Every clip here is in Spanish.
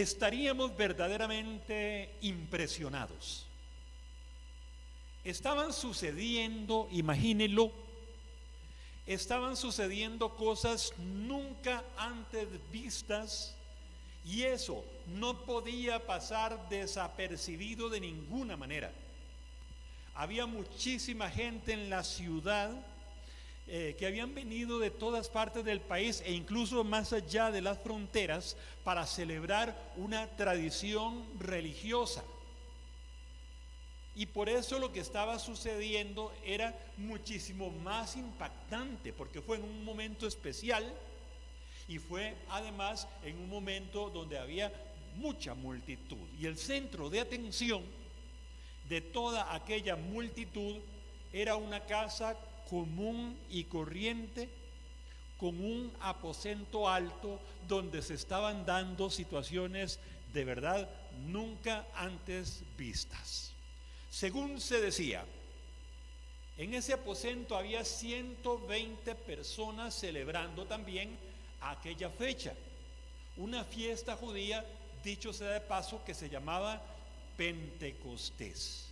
estaríamos verdaderamente impresionados. Estaban sucediendo, imagínenlo, estaban sucediendo cosas nunca antes vistas, y eso no podía pasar desapercibido de ninguna manera. Había muchísima gente en la ciudad que habían venido de todas partes del país e incluso más allá de las fronteras para celebrar una tradición religiosa. Y por eso lo que estaba sucediendo era muchísimo más impactante, porque fue en un momento especial y fue además en un momento donde había mucha multitud. Y el centro de atención de toda aquella multitud era una casa común y corriente, con un aposento alto donde se estaban dando situaciones de verdad nunca antes vistas. Según se decía, en ese aposento había 120 personas celebrando también aquella fecha, una fiesta judía, dicho sea de paso, que se llamaba Pentecostés.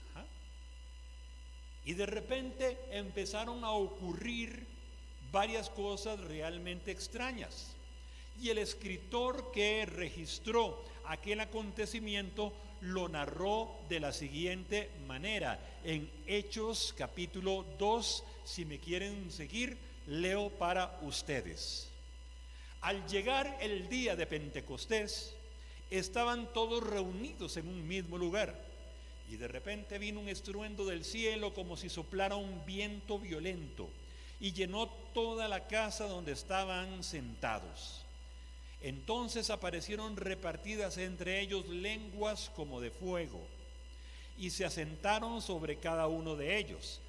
Y de repente empezaron a ocurrir varias cosas realmente extrañas. Y el escritor que registró aquel acontecimiento lo narró de la siguiente manera. En Hechos capítulo 2, si me quieren seguir, leo para ustedes. Al llegar el día de Pentecostés, estaban todos reunidos en un mismo lugar. Y de repente vino un estruendo del cielo como si soplara un viento violento y llenó toda la casa donde estaban sentados. Entonces aparecieron repartidas entre ellos lenguas como de fuego y se asentaron sobre cada uno de ellos.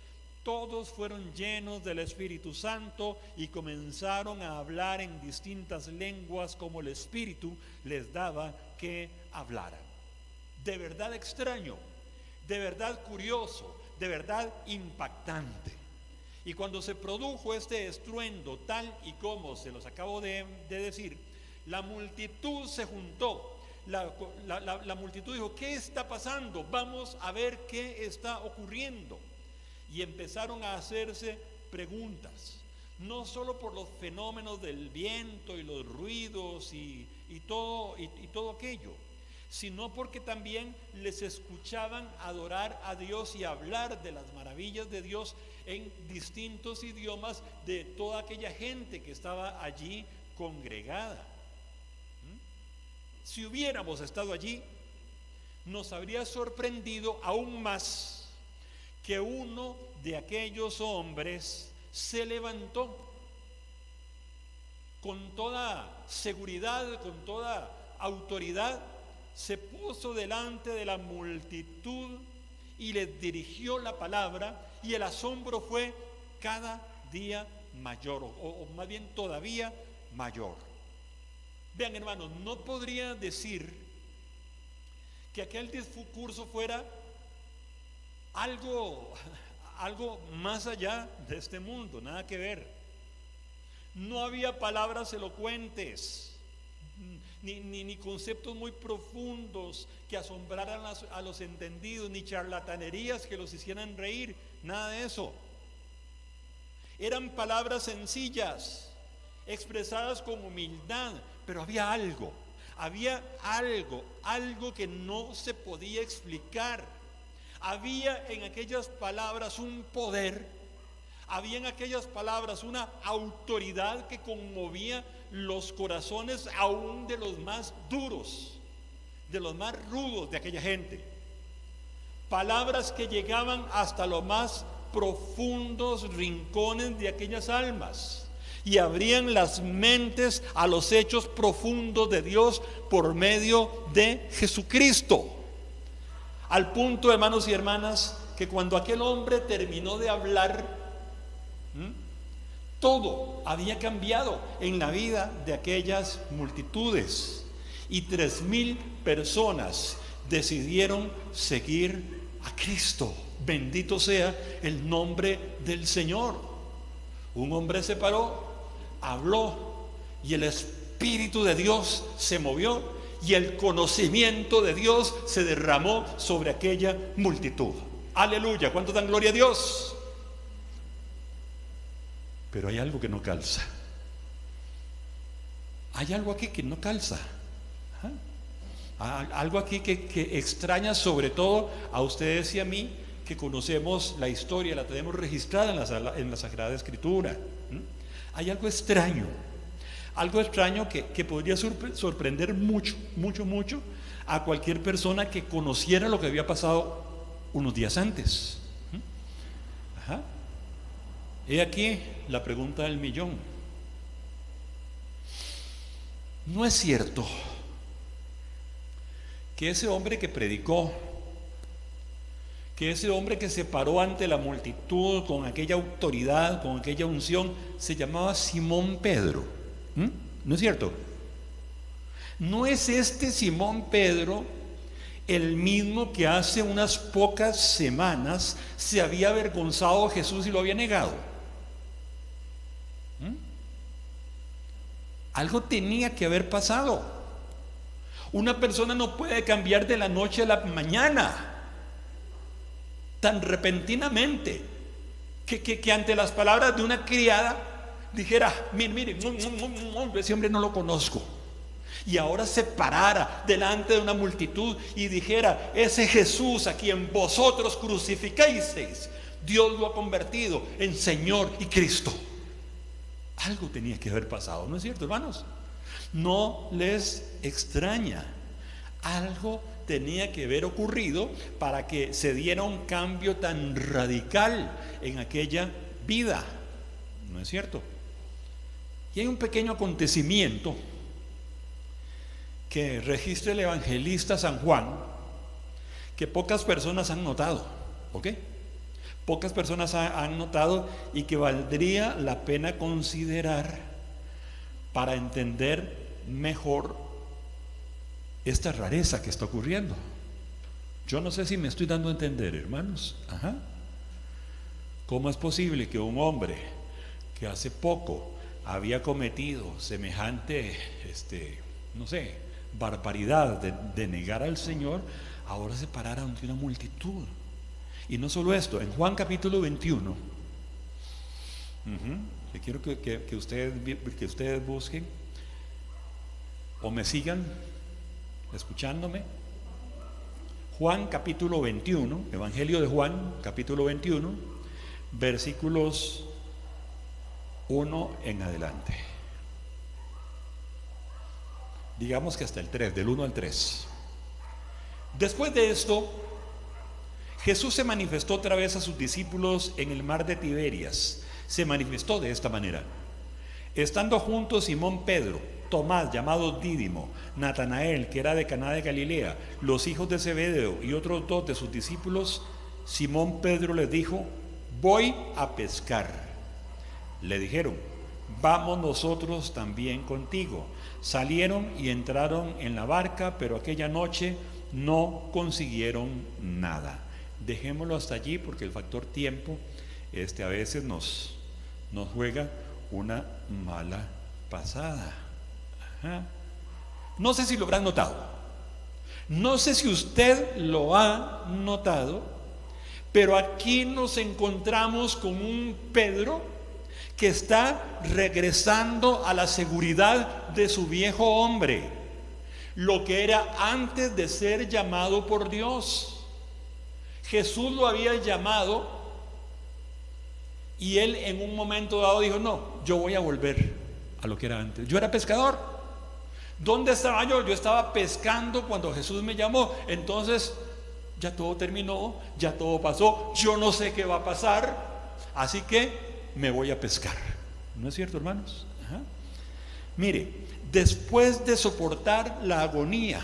Todos fueron llenos del Espíritu Santo y comenzaron a hablar en distintas lenguas como el Espíritu les daba que hablaran. De verdad extraño, de verdad curioso, de verdad impactante. Y cuando se produjo este estruendo tal y como se los acabo de decir, la multitud se juntó. La multitud dijo: ¿qué está pasando? Vamos a ver qué está ocurriendo. Y empezaron a hacerse preguntas, no solo por los fenómenos del viento y los ruidos y todo aquello, sino porque también les escuchaban adorar a Dios y hablar de las maravillas de Dios en distintos idiomas de toda aquella gente que estaba allí congregada. Si hubiéramos estado allí, nos habría sorprendido aún más que uno de aquellos hombres se levantó con toda seguridad, con toda autoridad, se puso delante de la multitud y les dirigió la palabra, y el asombro fue cada día mayor, o más bien todavía mayor. Vean, hermanos, no podría decir que aquel discurso fuera algo más allá de este mundo, nada que ver. No había palabras elocuentes, ni conceptos muy profundos que asombraran a los entendidos, ni charlatanerías que los hicieran reír, nada de eso. Eran palabras sencillas, expresadas con humildad, pero había algo que no se podía explicar. Había en aquellas palabras un poder, había en aquellas palabras una autoridad que conmovía los corazones aún de los más duros, de los más rudos de aquella gente. Palabras que llegaban hasta los más profundos rincones de aquellas almas y abrían las mentes a los hechos profundos de Dios por medio de Jesucristo. Al punto, hermanos y hermanas, que cuando aquel hombre terminó de hablar, todo había cambiado en la vida de aquellas multitudes, y 3,000 personas decidieron seguir a Cristo. Bendito sea el nombre del Señor. Un hombre se paró, habló, y el Espíritu de Dios se movió, y el conocimiento de Dios se derramó sobre aquella multitud. Aleluya, ¿cuánto dan gloria a Dios? Pero hay algo que no calza. Hay algo aquí que no calza. Algo aquí que extraña sobre todo a ustedes y a mí, que conocemos la historia, la tenemos registrada en la Sagrada Escritura. Hay algo extraño que podría sorprender mucho a cualquier persona que conociera lo que había pasado unos días antes. He aquí la pregunta del millón. ¿No es cierto que ese hombre que predicó, que ese hombre que se paró ante la multitud con aquella autoridad, con aquella unción, se llamaba Simón Pedro? ¿No es cierto? ¿No es este Simón Pedro el mismo que hace unas pocas semanas se había avergonzado a Jesús y lo había negado? Algo tenía que haber pasado. Una persona no puede cambiar de la noche a la mañana tan repentinamente que ante las palabras de una criada dijera: mire, ese hombre no lo conozco, y ahora se parara delante de una multitud y dijera: ese Jesús a quien vosotros crucificasteis, Dios lo ha convertido en Señor y Cristo. Algo tenía que haber pasado, ¿no es cierto, hermanos? No les extraña. Algo tenía que haber ocurrido para que se diera un cambio tan radical en aquella vida, ¿no es cierto? Y hay un pequeño acontecimiento que registra el evangelista San Juan, que pocas personas han notado, ¿ok? Pocas personas han notado, y que valdría la pena considerar para entender mejor esta rareza que está ocurriendo. Yo no sé si me estoy dando a entender, hermanos. ¿Cómo es posible que un hombre que hace poco había cometido semejante, barbaridad de negar al Señor, ahora se parara ante una multitud? Y no solo esto, en Juan capítulo 21, que quiero que ustedes busquen o me sigan escuchándome. Juan capítulo 21, Evangelio de Juan capítulo 21, versículos 1 en adelante. Digamos que hasta el 3, del 1 al 3. Después de esto, Jesús se manifestó otra vez a sus discípulos en el mar de Tiberias. Se manifestó de esta manera: estando juntos Simón Pedro, Tomás llamado Dídimo, Natanael que era de Caná de Galilea, los hijos de Zebedeo y otros dos de sus discípulos, Simón Pedro les dijo: voy a pescar. Le dijeron: vamos nosotros también contigo. Salieron y entraron en la barca, pero aquella noche no consiguieron nada. Dejémoslo hasta allí, porque el factor tiempo a veces nos juega una mala pasada. No sé si lo habrán notado, no sé si usted lo ha notado, pero aquí nos encontramos con un Pedro que está regresando a la seguridad de su viejo hombre, lo que era antes de ser llamado por Dios. Jesús lo había llamado y él en un momento dado dijo: no, yo voy a volver a lo que era antes. Yo era pescador. ¿Dónde estaba yo? Yo estaba pescando cuando Jesús me llamó. Entonces ya todo terminó, ya todo pasó, yo no sé qué va a pasar, así que me voy a pescar. ¿No es cierto, hermanos? Mire, después de soportar la agonía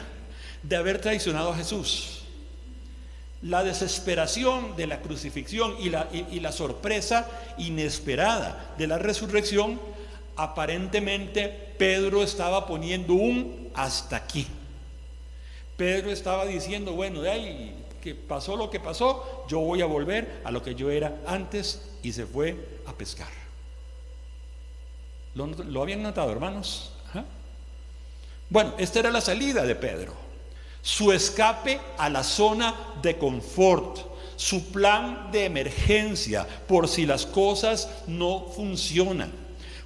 de haber traicionado a Jesús, la desesperación de la crucifixión y la sorpresa inesperada de la resurrección, aparentemente Pedro estaba poniendo un hasta aquí. Pedro estaba diciendo: bueno, de ahí que pasó lo que pasó, yo voy a volver a lo que yo era antes, y se fue a pescar. ¿Lo habían notado, hermanos? Bueno, esta era la salida de Pedro, su escape a la zona de confort, su plan de emergencia por si las cosas no funcionan.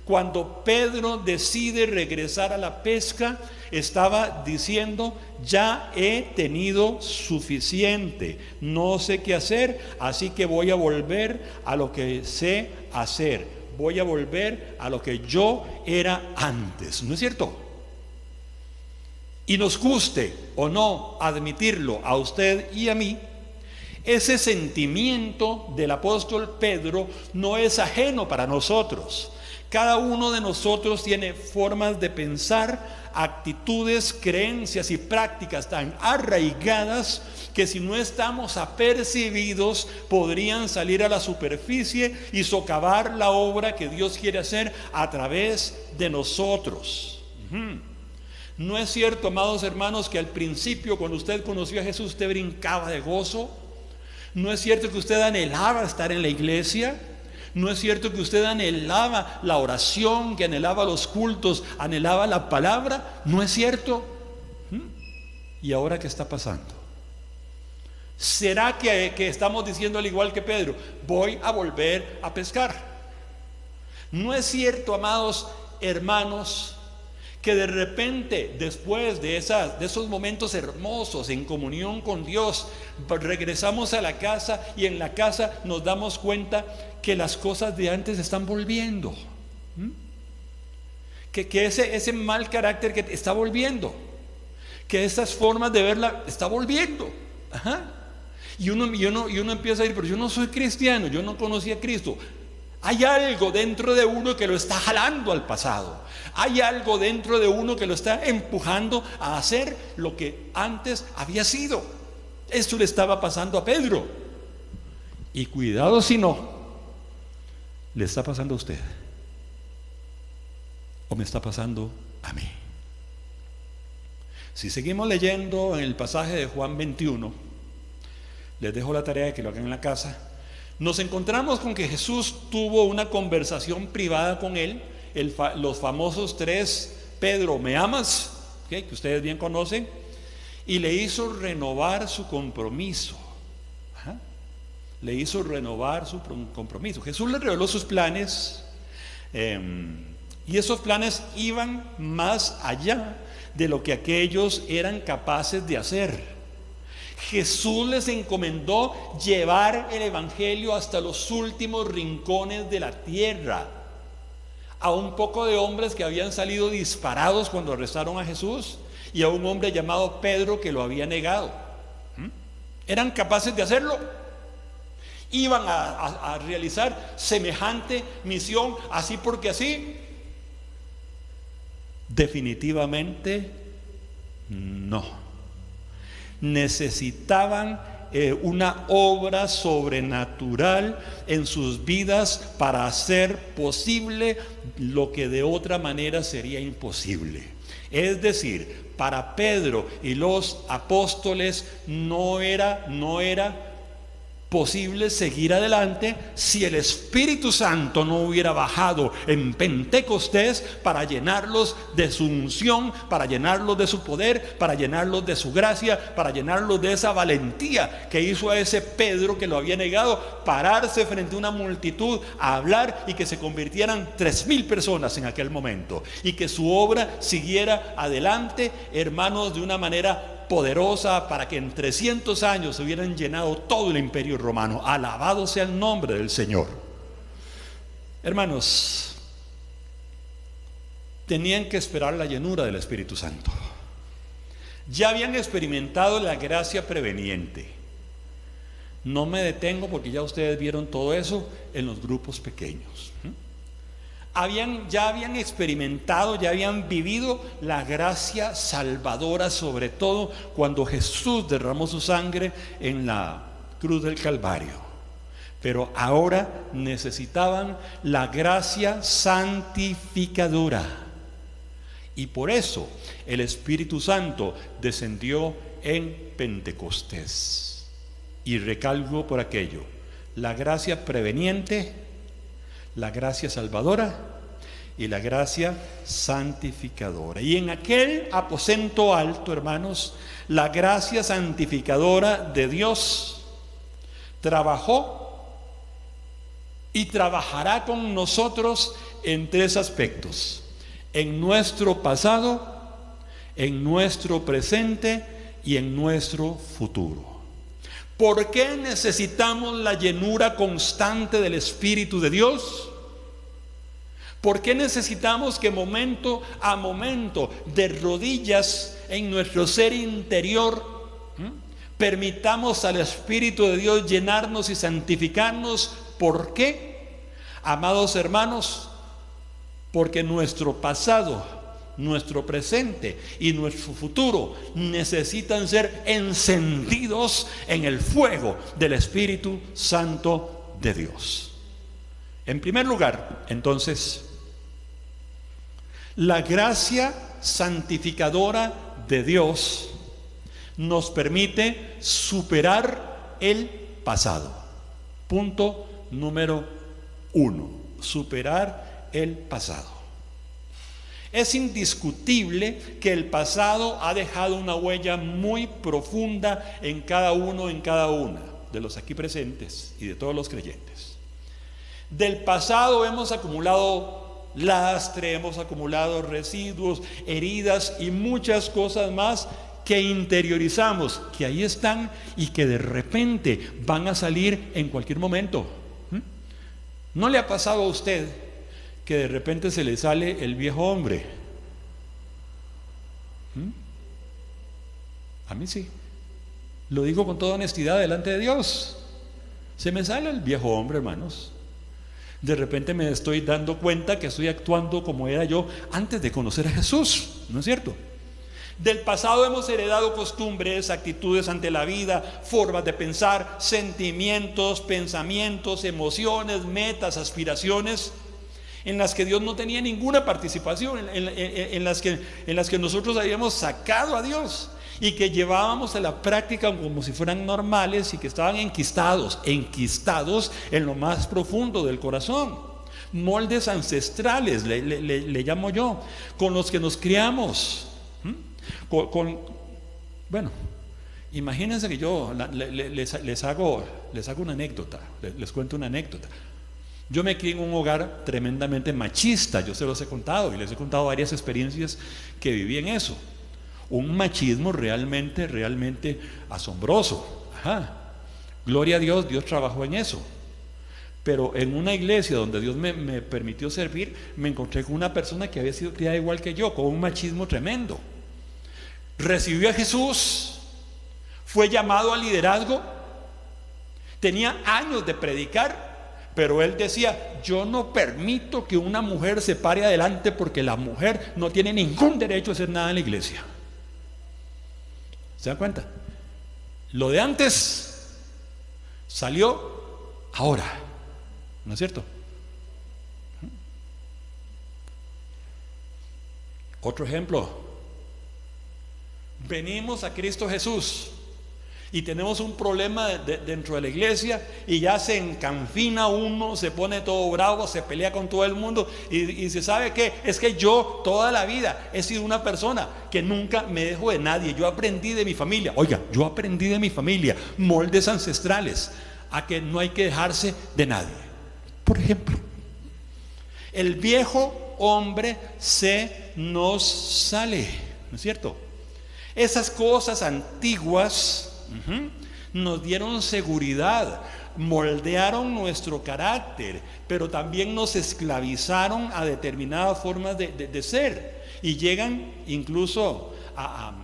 Cuando Pedro decide regresar a la pesca, estaba diciendo: ya he tenido suficiente, no sé qué hacer, así que voy a volver a lo que sé hacer, voy a volver a lo que yo era antes. ¿No es cierto? Y nos guste o no admitirlo a usted y a mí, ese sentimiento del apóstol Pedro no es ajeno para nosotros. Cada uno de nosotros tiene formas de pensar, actitudes, creencias y prácticas tan arraigadas que si no estamos apercibidos podrían salir a la superficie y socavar la obra que Dios quiere hacer a través de nosotros. ¿No es cierto, amados hermanos, que al principio, cuando usted conoció a Jesús, usted brincaba de gozo? ¿No es cierto que usted anhelaba estar en la iglesia? ¿No es cierto que usted anhelaba la oración, que anhelaba los cultos, anhelaba la palabra? ¿No es cierto? ¿Y ahora qué está pasando? ¿Será que estamos diciendo al igual que Pedro: voy a volver a pescar? ¿No es cierto, amados hermanos, que de repente, después de esos momentos hermosos en comunión con Dios, regresamos a la casa y en la casa nos damos cuenta que las cosas de antes están volviendo? Que ese mal carácter que está volviendo, que esas formas de verla está volviendo. Y uno empieza a decir: pero yo no soy cristiano, yo no conocí a Cristo. Hay algo dentro de uno que lo está jalando al pasado. Hay algo dentro de uno que lo está empujando a hacer lo que antes había sido. Esto le estaba pasando a Pedro. Y cuidado si no le está pasando a usted, o me está pasando a mí. Si seguimos leyendo en el pasaje de Juan 21, les dejo la tarea de que lo hagan en la casa. Nos encontramos con que Jesús tuvo una conversación privada con él, los famosos 3: Pedro, ¿me amas? Que ustedes bien conocen, y le hizo renovar su compromiso. Le hizo renovar su compromiso. Jesús le reveló sus planes, y esos planes iban más allá de lo que aquellos eran capaces de hacer. Jesús les encomendó llevar el evangelio hasta los últimos rincones de la tierra. A un poco de hombres que habían salido disparados cuando arrestaron a Jesús, y a un hombre llamado Pedro que lo había negado. ¿Eran capaces de hacerlo? ¿Iban a realizar semejante misión así porque así? Definitivamente no. Necesitaban una obra sobrenatural en sus vidas para hacer posible lo que de otra manera sería imposible. Es decir, para Pedro y los apóstoles no era posible seguir adelante si el Espíritu Santo no hubiera bajado en Pentecostés para llenarlos de su unción, para llenarlos de su poder, para llenarlos de su gracia, para llenarlos de esa valentía que hizo a ese Pedro que lo había negado pararse frente a una multitud a hablar, y que se convirtieran 3,000 personas en aquel momento, y que su obra siguiera adelante, hermanos, de una manera poderosa, para que en 300 años se hubieran llenado todo el imperio romano. Alabado sea el nombre del Señor. Hermanos, tenían que esperar la llenura del Espíritu Santo. Ya habían experimentado la gracia preveniente. No me detengo porque ya ustedes vieron todo eso en los grupos pequeños. Ya habían experimentado, ya habían vivido la gracia salvadora, sobre todo cuando Jesús derramó su sangre en la cruz del Calvario. Pero ahora necesitaban la gracia santificadora. Y por eso el Espíritu Santo descendió en Pentecostés. Y recalco por aquello: la gracia preveniente, la gracia salvadora y la gracia santificadora. Y en aquel aposento alto, hermanos, la gracia santificadora de Dios trabajó y trabajará con nosotros en tres aspectos: en nuestro pasado, en nuestro presente y en nuestro futuro. ¿Por qué necesitamos la llenura constante del Espíritu de Dios? ¿Por qué necesitamos que momento a momento, de rodillas en nuestro ser interior, permitamos al Espíritu de Dios llenarnos y santificarnos? ¿Por qué? Amados hermanos, porque nuestro pasado, nuestro presente y nuestro futuro necesitan ser encendidos en el fuego del Espíritu Santo de Dios. En primer lugar, entonces, la gracia santificadora de Dios nos permite superar el pasado. Punto número 1, superar el pasado. Es indiscutible que el pasado ha dejado una huella muy profunda en cada uno, en cada una de los aquí presentes y de todos los creyentes. Del pasado hemos acumulado lastre, hemos acumulado residuos, heridas y muchas cosas más que interiorizamos, que ahí están y que de repente van a salir en cualquier momento. ¿No le ha pasado a usted que de repente se le sale el viejo hombre? A mí sí. Lo digo con toda honestidad delante de Dios. Se me sale el viejo hombre, hermanos. De repente me estoy dando cuenta que estoy actuando como era yo antes de conocer a Jesús, ¿no es cierto? Del pasado hemos heredado costumbres, actitudes ante la vida, formas de pensar, sentimientos, pensamientos, emociones, metas, aspiraciones, en las que Dios no tenía ninguna participación, en las que nosotros habíamos sacado a Dios y que llevábamos a la práctica como si fueran normales y que estaban enquistados en lo más profundo del corazón. Moldes ancestrales, le llamo yo, con los que nos criamos. Bueno, imagínense que yo les hago una anécdota, les cuento una anécdota. Yo me crié en un hogar tremendamente machista, yo se los he contado y les he contado varias experiencias que viví en eso. Un machismo realmente asombroso. Gloria a Dios, Dios trabajó en eso. Pero en una iglesia donde Dios me permitió servir, me encontré con una persona que había sido criada igual que yo, con un machismo tremendo. Recibió a Jesús, fue llamado al liderazgo, tenía años de predicar, pero él decía: yo no permito que una mujer se pare adelante porque la mujer no tiene ningún derecho a hacer nada en la iglesia. ¿Se dan cuenta? Lo de antes salió ahora, ¿no es cierto? Otro ejemplo. Venimos a Cristo Jesús y tenemos un problema dentro de la iglesia y ya se encanfina uno, se pone todo bravo, se pelea con todo el mundo y se sabe que es que yo toda la vida he sido una persona que nunca me dejo de nadie. Yo aprendí de mi familia, moldes ancestrales, a que no hay que dejarse de nadie. Por ejemplo, el viejo hombre se nos sale, ¿no es cierto? Esas cosas antiguas nos dieron seguridad, moldearon nuestro carácter, pero también nos esclavizaron a determinadas formas de ser y llegan incluso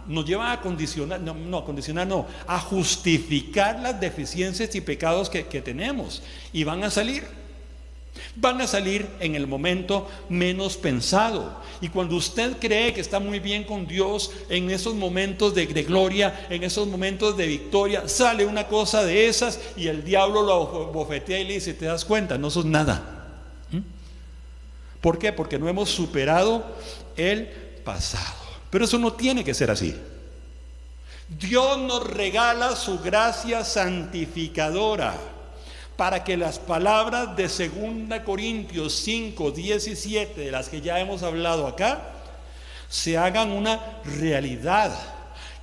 nos llevan a condicionar, a justificar las deficiencias y pecados que tenemos, y van a salir en el momento menos pensado. Y cuando usted cree que está muy bien con Dios, en esos momentos de gloria, en esos momentos de victoria, sale una cosa de esas y el diablo lo bofetea y le dice: ¿te das cuenta? No sos nada. ¿Por qué? Porque no hemos superado el pasado. Pero eso no tiene que ser así. Dios nos regala su gracia santificadora para que las palabras de 2 Corintios 5, 17, de las que ya hemos hablado acá, se hagan una realidad.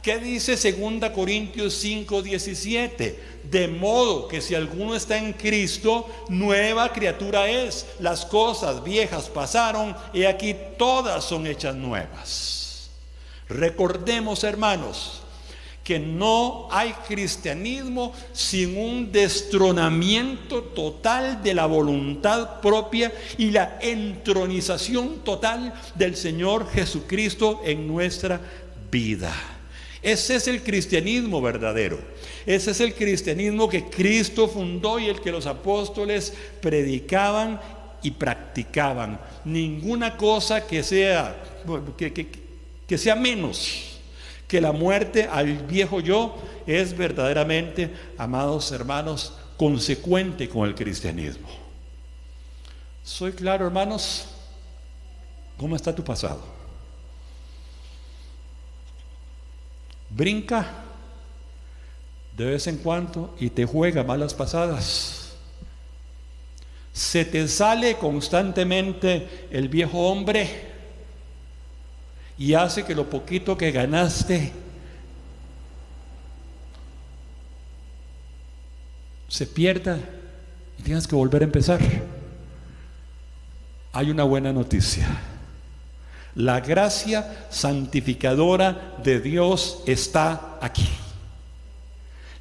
¿Qué dice 2 Corintios 5, 17? De modo que si alguno está en Cristo, nueva criatura es. Las cosas viejas pasaron, y aquí todas son hechas nuevas. Recordemos, hermanos, que no hay cristianismo sin un destronamiento total de la voluntad propia y la entronización total del Señor Jesucristo en nuestra vida. Ese es el cristianismo verdadero. Ese es el cristianismo que Cristo fundó y el que los apóstoles predicaban y practicaban. Ninguna cosa que sea menos que la muerte al viejo yo es verdaderamente, amados hermanos, consecuente con el cristianismo. ¿Soy claro, hermanos? ¿Cómo está tu pasado? Brinca de vez en cuando y te juega malas pasadas. Se te sale constantemente el viejo hombre y hace que lo poquito que ganaste se pierda y tienes que volver a empezar. Hay una buena noticia. La gracia santificadora de Dios está aquí.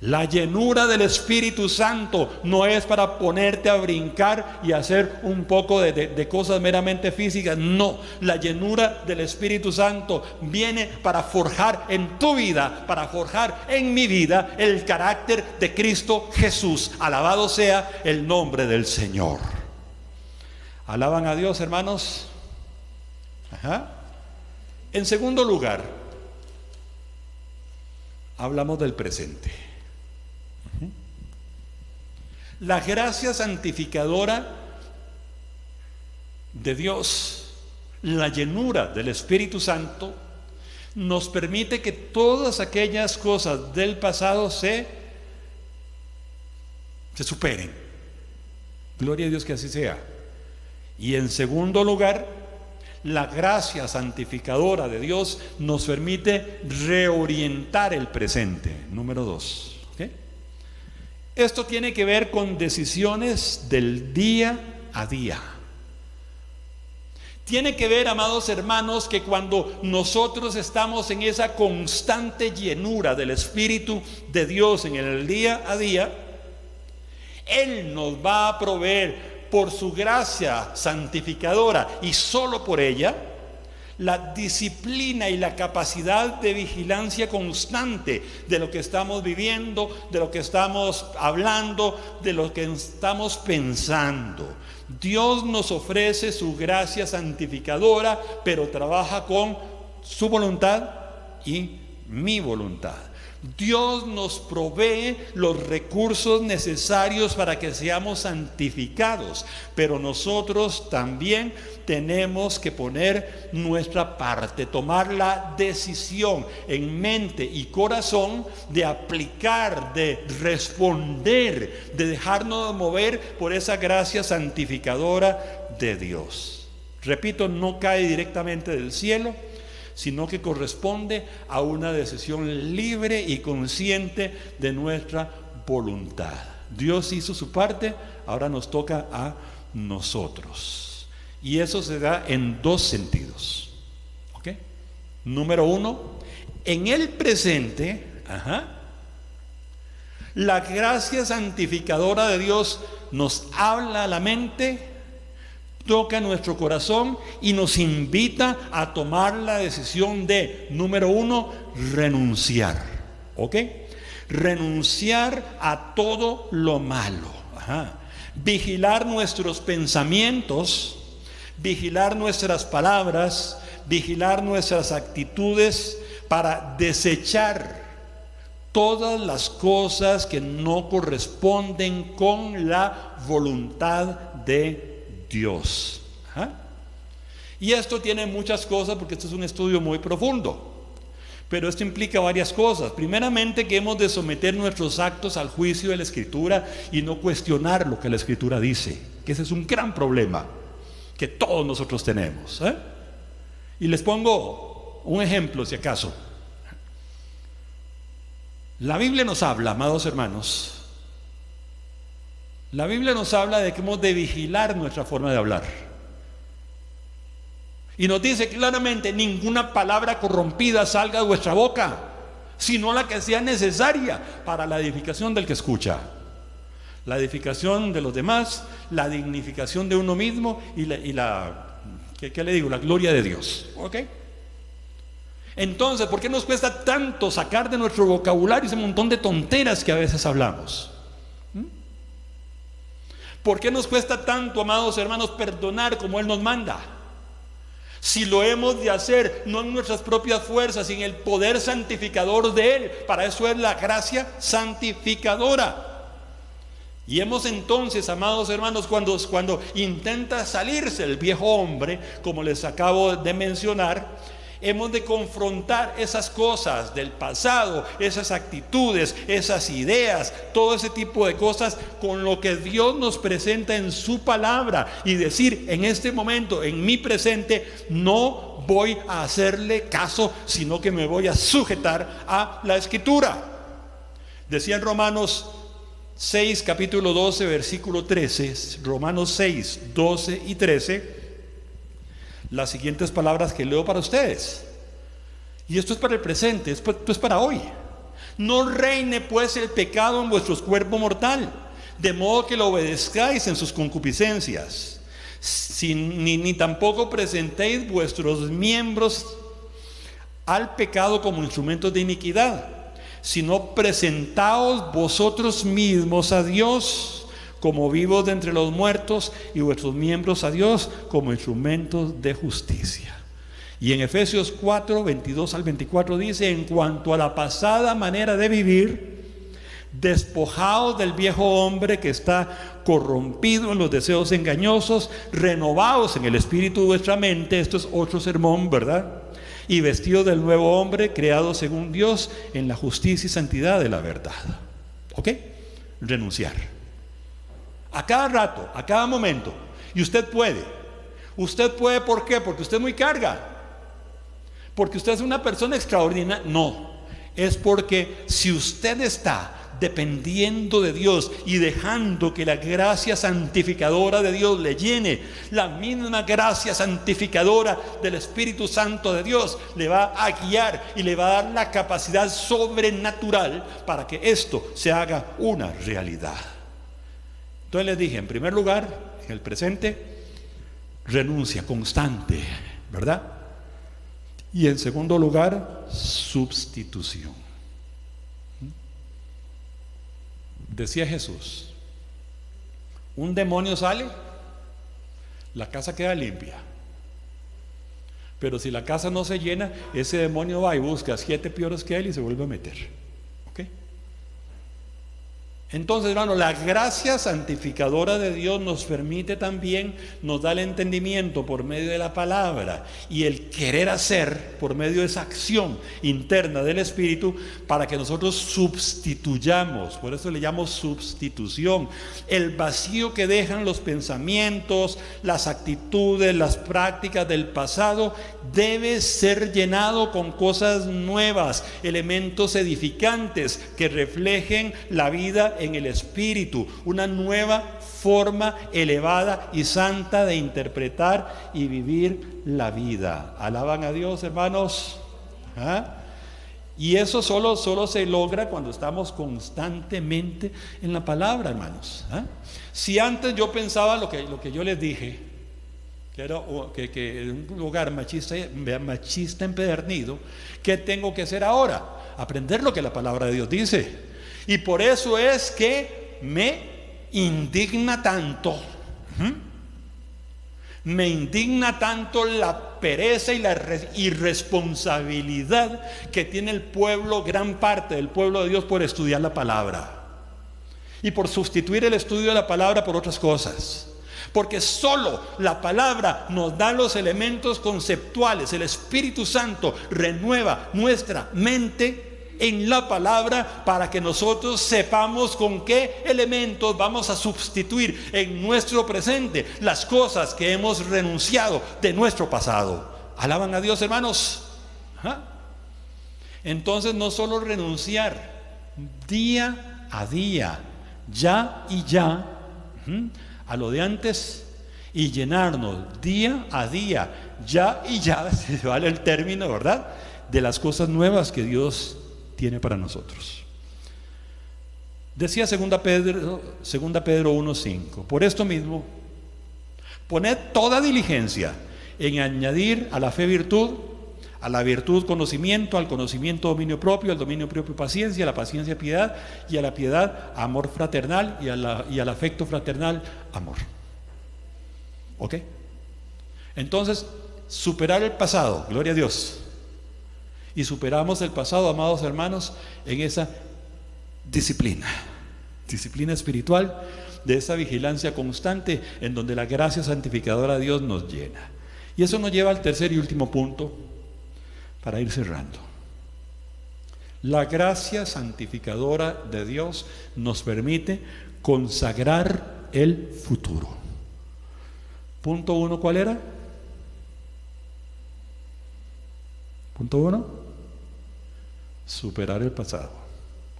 La llenura del Espíritu Santo no es para ponerte a brincar y hacer un poco de cosas meramente físicas. No, la llenura del Espíritu Santo viene para forjar en tu vida, para forjar en mi vida el carácter de Cristo Jesús. Alabado sea el nombre del Señor. ¿Alaban a Dios, hermanos? Ajá. En segundo lugar, hablamos del presente. La gracia santificadora de Dios, la llenura del Espíritu Santo, nos permite que todas aquellas cosas del pasado se superen. Gloria a Dios que así sea. Y en segundo lugar, la gracia santificadora de Dios nos permite reorientar el presente. Número 2. Esto tiene que ver con decisiones del día a día. Tiene que ver, amados hermanos, que cuando nosotros estamos en esa constante llenura del Espíritu de Dios en el día a día, Él nos va a proveer por su gracia santificadora y solo por ella la disciplina y la capacidad de vigilancia constante de lo que estamos viviendo, de lo que estamos hablando, de lo que estamos pensando. Dios nos ofrece su gracia santificadora, pero trabaja con su voluntad y mi voluntad. Dios nos provee los recursos necesarios para que seamos santificados, pero nosotros también tenemos que poner nuestra parte, tomar la decisión en mente y corazón de aplicar, de responder, de dejarnos mover por esa gracia santificadora de Dios. Repito, no cae directamente del cielo, sino que corresponde a una decisión libre y consciente de nuestra voluntad. Dios hizo su parte, ahora nos toca a nosotros. Y eso se da en dos sentidos. ¿Ok? Número 1, en el presente, la gracia santificadora de Dios nos habla a la mente, toca nuestro corazón y nos invita a tomar la decisión de, número 1, renunciar. ¿Ok? Renunciar a todo lo malo. Vigilar nuestros pensamientos, vigilar nuestras palabras, vigilar nuestras actitudes para desechar todas las cosas que no corresponden con la voluntad de Dios. Y esto tiene muchas cosas porque esto es un estudio muy profundo. Pero esto implica varias cosas. Primeramente, que hemos de someter nuestros actos al juicio de la Escritura y no cuestionar lo que la Escritura dice, que ese es un gran problema que todos nosotros tenemos, ¿eh? Y les pongo un ejemplo, si acaso. La Biblia nos habla, amados hermanos, la Biblia nos habla de que hemos de vigilar nuestra forma de hablar. Y nos dice claramente: ninguna palabra corrompida salga de vuestra boca, sino la que sea necesaria para la edificación del que escucha, la edificación de los demás, la dignificación de uno mismo y ¿qué le digo? La gloria de Dios. ¿Ok? Entonces, ¿por qué nos cuesta tanto sacar de nuestro vocabulario ese montón de tonteras que a veces hablamos? ¿Por qué nos cuesta tanto, amados hermanos, perdonar como Él nos manda? Si lo hemos de hacer no en nuestras propias fuerzas, sino en el poder santificador de Él. Para eso es la gracia santificadora. Y hemos entonces, amados hermanos, cuando intenta salirse el viejo hombre, como les acabo de mencionar, hemos de confrontar esas cosas del pasado, esas actitudes, esas ideas, todo ese tipo de cosas con lo que Dios nos presenta en su palabra y decir: en este momento, en mi presente, no voy a hacerle caso, sino que me voy a sujetar a la Escritura. Decía en Romanos 6, capítulo 12, versículo 13, Romanos 6, 12 y 13, las siguientes palabras que leo para ustedes. Y esto es para el presente, esto es para hoy. No reine pues el pecado en vuestros cuerpos mortal, de modo que lo obedezcáis en sus concupiscencias, ni tampoco presentéis vuestros miembros al pecado como instrumentos de iniquidad, sino presentaos vosotros mismos a Dios como vivos de entre los muertos, y vuestros miembros a Dios como instrumentos de justicia. Y en Efesios 4, 22 al 24 dice: en cuanto a la pasada manera de vivir, despojaos del viejo hombre que está corrompido en los deseos engañosos, renovaos en el espíritu de vuestra mente. Esto es otro sermón, ¿verdad? Y vestidos del nuevo hombre, creado según Dios en la justicia y santidad de la verdad. ¿Ok? Renunciar a cada rato, a cada momento. Y usted puede. ¿Por qué? Porque usted es muy carga, porque usted es una persona extraordinaria. No, es porque si usted está dependiendo de Dios y dejando que la gracia santificadora de Dios le llene, la misma gracia santificadora del Espíritu Santo de Dios le va a guiar y le va a dar la capacidad sobrenatural para que esto se haga una realidad. Entonces les dije, en primer lugar, en el presente, renuncia constante, ¿verdad? Y en segundo lugar, sustitución. Decía Jesús: un demonio sale, la casa queda limpia. Pero si la casa no se llena, ese demonio va y busca 7 peores que él y se vuelve a meter. ¿Ok? Entonces, hermano, la gracia santificadora de Dios nos permite también, nos da el entendimiento por medio de la palabra y el querer hacer por medio de esa acción interna del Espíritu, para que nosotros sustituyamos. Por eso le llamo sustitución. El vacío que dejan los pensamientos, las actitudes, las prácticas del pasado debe ser llenado con cosas nuevas, elementos edificantes que reflejen la vida en el Espíritu, una nueva forma elevada y santa de interpretar y vivir la vida. ¿Alaban a Dios, hermanos? ¿Ah? Y eso solo se logra cuando estamos constantemente en la palabra, hermanos. ¿Ah? Si antes yo pensaba lo que yo les dije, que era que un lugar machista empedernido, ¿qué tengo que hacer ahora? Aprender lo que la palabra de Dios dice. Y por eso es que me indigna tanto. Me indigna tanto la pereza y la irresponsabilidad que tiene el pueblo, gran parte del pueblo de Dios, por estudiar la palabra y por sustituir el estudio de la palabra por otras cosas. Porque solo la palabra nos da los elementos conceptuales. El Espíritu Santo renueva nuestra mente en la palabra para que nosotros sepamos con qué elementos vamos a sustituir en nuestro presente las cosas que hemos renunciado de nuestro pasado. ¿Alaban a Dios, hermanos? ¿Ah? Entonces no solo renunciar día a día, ya y ya, a lo de antes, y llenarnos día a día, ya y ya, si vale el término, ¿verdad?, de las cosas nuevas que Dios tiene para nosotros. Decía 2 Pedro 1:5: por esto mismo, poned toda diligencia en añadir a la fe virtud, a la virtud conocimiento, al conocimiento dominio propio, al dominio propio paciencia, a la paciencia piedad, y a la piedad amor fraternal, y al afecto fraternal amor. ¿Ok? Entonces, superar el pasado, gloria a Dios. Y superamos el pasado, amados hermanos, en esa disciplina espiritual, de esa vigilancia constante en donde la gracia santificadora de Dios nos llena. Y eso nos lleva al tercer y último punto para ir cerrando. La gracia santificadora de Dios nos permite consagrar el futuro. Punto 1, ¿cuál era? Punto 1, superar el pasado.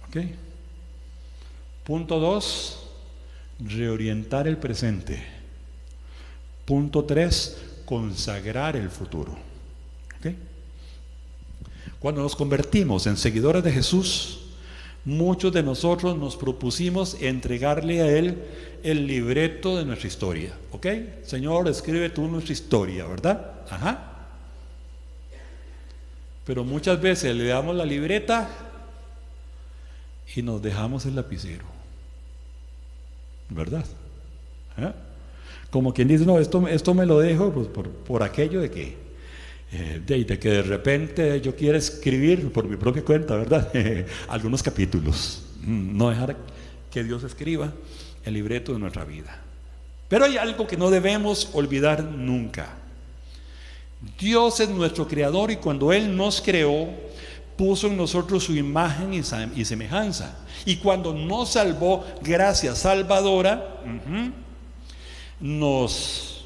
¿Ok? Punto 2, reorientar el presente. Punto 3, consagrar el futuro. ¿Ok? Cuando nos convertimos en seguidores de Jesús, muchos de nosotros nos propusimos entregarle a Él el libreto de nuestra historia. ¿Ok? Señor, escribe tú nuestra historia, ¿verdad? Ajá. Pero muchas veces le damos la libreta y nos dejamos el lapicero, ¿verdad? ¿Eh? Como quien dice, no, esto me lo dejo pues, por aquello de que de repente yo quiero escribir por mi propia cuenta, ¿verdad? Algunos capítulos. No dejar que Dios escriba el libreto de nuestra vida. Pero hay algo que no debemos olvidar nunca. Dios es nuestro creador, y cuando Él nos creó, puso en nosotros su imagen y semejanza. Y cuando nos salvó, gracia salvadora, nos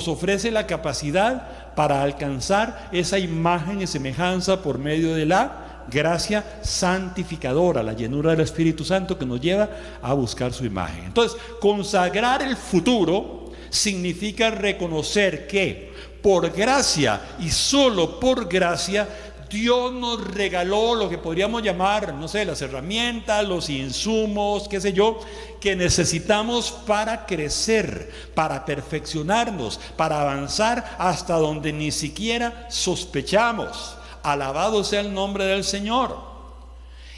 ofrece la capacidad para alcanzar esa imagen y semejanza por medio de la gracia santificadora, la llenura del Espíritu Santo que nos lleva a buscar su imagen. Entonces, consagrar el futuro significa reconocer que por gracia y solo por gracia Dios nos regaló lo que podríamos llamar, no sé, las herramientas, los insumos, qué sé yo, que necesitamos para crecer, para perfeccionarnos, para avanzar hasta donde ni siquiera sospechamos. Alabado sea el nombre del Señor.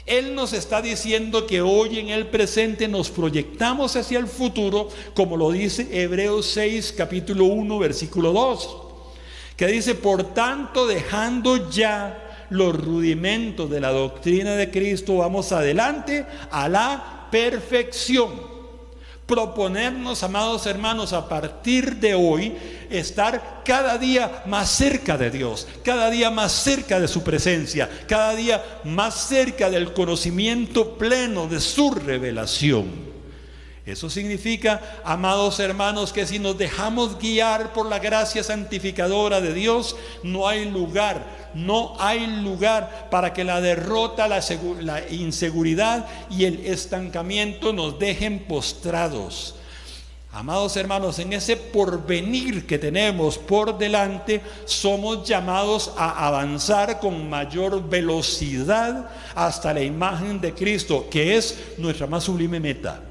Él nos está diciendo que hoy en el presente nos proyectamos hacia el futuro, como lo dice Hebreos 6, capítulo 1, versículo 2. Que dice: por tanto, dejando ya los rudimentos de la doctrina de Cristo, vamos adelante a la perfección. Proponernos, amados hermanos, a partir de hoy, estar cada día más cerca de Dios, cada día más cerca de su presencia, cada día más cerca del conocimiento pleno de su revelación. Eso significa, amados hermanos, que si nos dejamos guiar por la gracia santificadora de Dios, no hay lugar para que la derrota, la inseguridad y el estancamiento nos dejen postrados. Amados hermanos, en ese porvenir que tenemos por delante, somos llamados a avanzar con mayor velocidad hasta la imagen de Cristo, que es nuestra más sublime meta.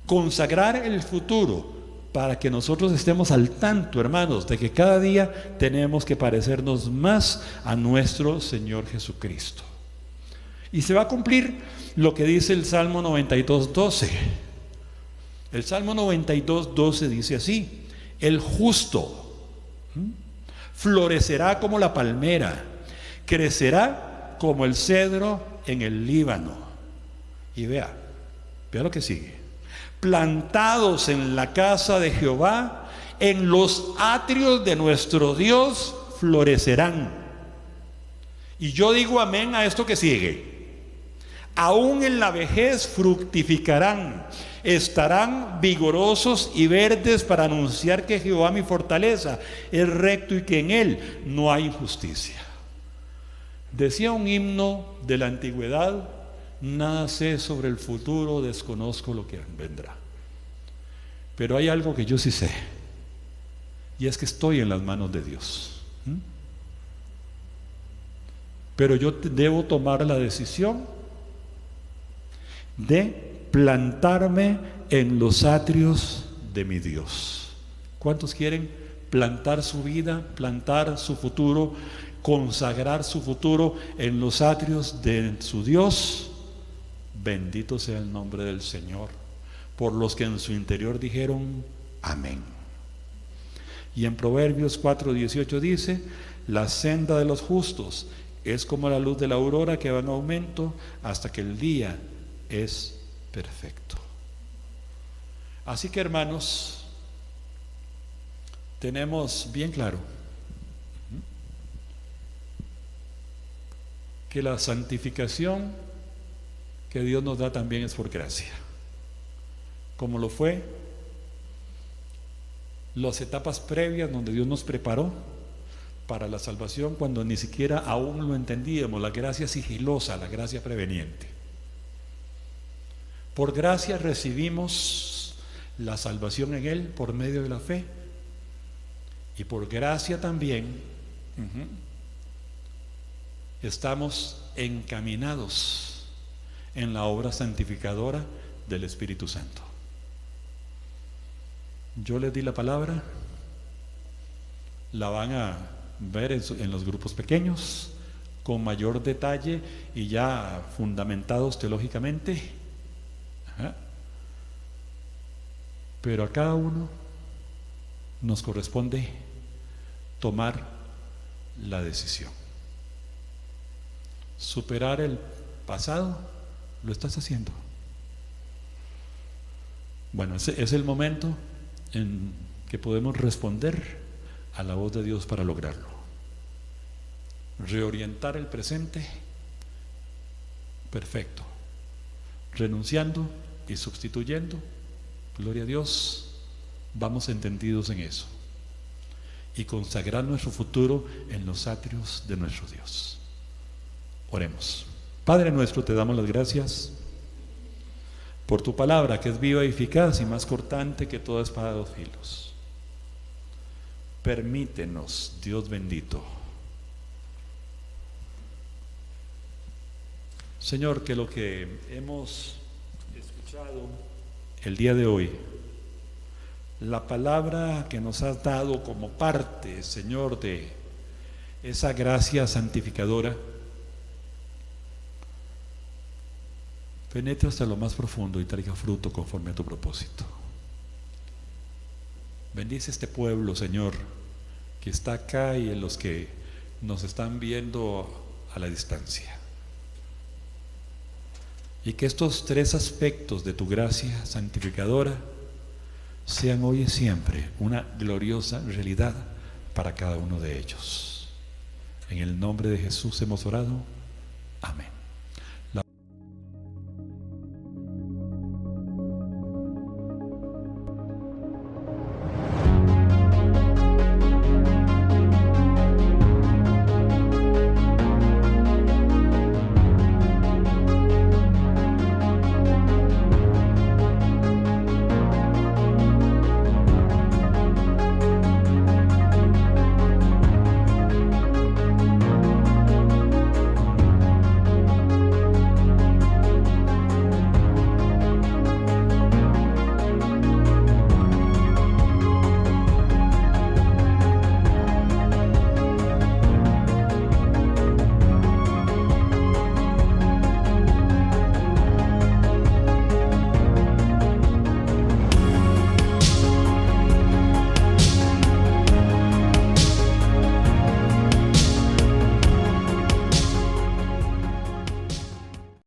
Consagrar el futuro para que nosotros estemos al tanto, hermanos, de que cada día tenemos que parecernos más a nuestro Señor Jesucristo. Y se va a cumplir lo que dice el Salmo 92:12. El Salmo 92:12 dice así: el justo florecerá como la palmera, crecerá como el cedro en el Líbano. Y vea lo que sigue. plantados en la casa de Jehová, en los atrios de nuestro Dios florecerán. Y yo digo amén a esto que sigue. Aún en la vejez fructificarán, estarán vigorosos y verdes para anunciar que Jehová mi fortaleza es recto y que en él no hay injusticia. Decía un himno de la antigüedad: nada sé sobre el futuro, desconozco lo que vendrá. Pero hay algo que yo sí sé, y es que estoy en las manos de Dios. Pero yo debo tomar la decisión de plantarme en los atrios de mi Dios. ¿Cuántos quieren plantar su vida, plantar su futuro, consagrar su futuro en los atrios de su Dios? Bendito sea el nombre del Señor, por los que en su interior dijeron amén. Y en Proverbios 4:18 dice: la senda de los justos es como la luz de la aurora que va en aumento hasta que el día es perfecto. Así que, hermanos, tenemos bien claro que la santificación que Dios nos da también es por gracia, como lo fue las etapas previas donde Dios nos preparó para la salvación, cuando ni siquiera aún lo entendíamos, la gracia sigilosa, la gracia preveniente. Por gracia recibimos la salvación en Él por medio de la fe, y por gracia también estamos encaminados en la obra santificadora del Espíritu Santo. Yo les di la palabra, la van a ver en los grupos pequeños con mayor detalle y ya fundamentados teológicamente. Pero a cada uno nos corresponde tomar la decisión. Superar el pasado, lo estás haciendo. Bueno, ese es el momento en que podemos responder a la voz de Dios para lograrlo. Reorientar el presente, perfecto. Renunciando y sustituyendo, gloria a Dios, vamos entendidos en eso. Y consagrar nuestro futuro en los atrios de nuestro Dios. Oremos. Padre nuestro, te damos las gracias por tu palabra, que es viva y eficaz y más cortante que toda espada de dos filos. Permítenos, Dios bendito, Señor, que lo que hemos escuchado el día de hoy, la palabra que nos has dado como parte, Señor, de esa gracia santificadora, penetre hasta lo más profundo y traiga fruto conforme a tu propósito. Bendice este pueblo, Señor, que está acá y en los que nos están viendo a la distancia. Y que estos tres aspectos de tu gracia santificadora sean hoy y siempre una gloriosa realidad para cada uno de ellos. En el nombre de Jesús hemos orado. Amén.